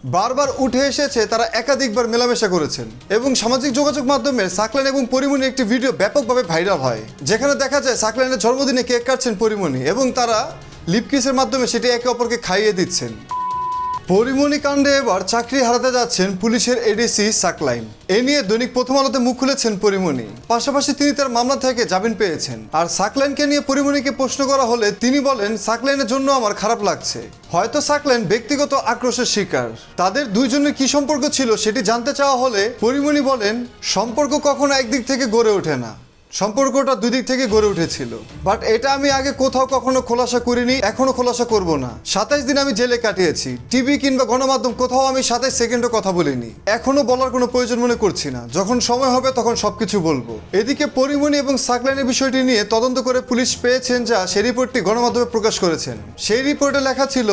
বারবার উঠে এসেছে তারা একাধিকবার মেলামেশা করেছেন এবং সামাজিক যোগাযোগ মাধ্যমে সাকলাইন এবং পরিমণি একটি ভিডিও ব্যাপকভাবে ভাইরাল হয়, যেখানে দেখা যায় সাকলাইনের জন্মদিনে কেক কাটছেন পরিমণি এবং তারা লিপ কিসের মাধ্যমে সেটি একে অপরকে খাইয়ে দিচ্ছেন। পরিমণি কাণ্ডে এবার চাকরি হারাতে যাচ্ছেন পুলিশের এডিসি সাকলাইন। এ নিয়ে দৈনিক প্রথম আলোতে মুখ খুলেছেন পরিমণি। পাশাপাশি তিনি তার মামলা থেকে জামিন পেয়েছেন। আর সাকলাইনকে নিয়ে পরিমণিকে প্রশ্ন করা হলে তিনি বলেন, সাকলাইনের জন্য আমার খারাপ লাগছে। হয়তো সাকলাইন ব্যক্তিগত আক্রোশের শিকার। তাদের দুইজনের কি সম্পর্ক ছিল সেটি জানতে চাওয়া হলে পরিমণি বলেন, সম্পর্ক কখনো একদিক থেকে গড়ে ওঠে না, সম্পর্কটা দুই দিক থেকে গড়ে উঠেছিল। বাট এটা আমি আগে কোথাও কখনো খোলাসা করিনি, এখনো খোলাসা করব না। 27 দিন আমি জেলে কাটিয়েছি, টিভি কিংবা গণমাধ্যম কোথাও আমি 27 সেকেন্ডও কথা বলিনি, এখনো বলার কোনো প্রয়োজন মনে করছি না। যখন সময় হবে তখন সবকিছু বলবো। এদিকে পরিমণি এবং সাকলাইনের বিষয়টি নিয়ে তদন্ত করে পুলিশ পেয়েছেন যা সেই রিপোর্টটি গণমাধ্যমে প্রকাশ করেছেন। সেই রিপোর্টে লেখা ছিল,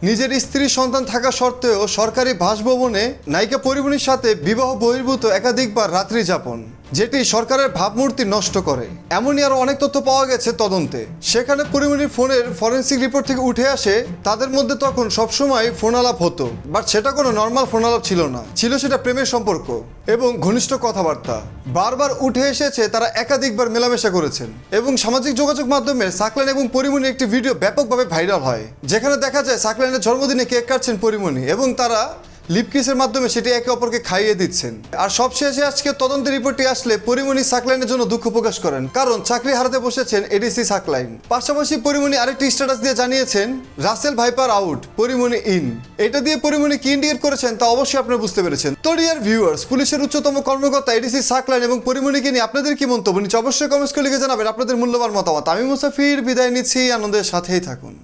নিজের স্ত্রী সন্তান থাকা সত্ত্বেও সরকারি বাসভবনে নায়িকা পরিমণির সাথে বিবাহ বহির্ভূত একাধিকবার রাত্রি যাপন, যেটি সরকারের ভাবমূর্তি নষ্ট করে। এমনই আরো অনেক তথ্য পাওয়া গেছে তদন্তে। সেখানে পরিমণির ফোনের ফরেন্সিক রিপোর্ট থেকে উঠে আসে তাদের মধ্যে তখন সবসময় ফোন আলাপ হতো, বাট সেটা কোনো নর্মাল ফোন আলাপ ছিল না, ছিল সেটা প্রেমের সম্পর্ক এবং ঘনিষ্ঠ কথাবার্তা। বারবার উঠে এসেছে তারা একাধিকবার মেলামেশা করেছেন এবং সামাজিক যোগাযোগ মাধ্যমে সাকলাইন এবং পরিমণির একটি ভিডিও ব্যাপকভাবে ভাইরাল হয়, যেখানে দেখা যায় সাকলাইনের জন্মদিনে কেক কাটছেন পরিমণি এবং তারা লিপ কিসের মাধ্যমে সেটি একে অপরকে খাইয়ে দিচ্ছেন। আর সবশেষে আজকে তদন্তের রিপোর্টটি আসলে পরিমণি সাকলাইনের জন্য দুঃখ প্রকাশ করেন, কারণ চাকরি হারাতে বসেছেন এডিসি সাকলাইন। পাশাপাশি পরিমণি আরেকটি স্ট্যাটাস দিয়ে জানিয়েছেন, Russell viper out, Pori Moni in. এটা দিয়ে পরিমণি কি ইন্ডিকেট করেছেন তা অবশ্যই আপনারা বুঝতে পেরেছেন। তো ডিয়ার ভিউয়ার্স, পুলিশের উচ্চতম কর্মকর্তা এডিসি সাকলাইন এবং পরিমণিকে নিয়ে আপনাদের কি মন্তব্য নিচে অবশ্যই কমেন্টস করে লিখে জানাবেন আপনাদের মূল্যবান মতামত। আমি মুসাফির বিদায় নিচ্ছি, আনন্দের সাথেই থাকুন।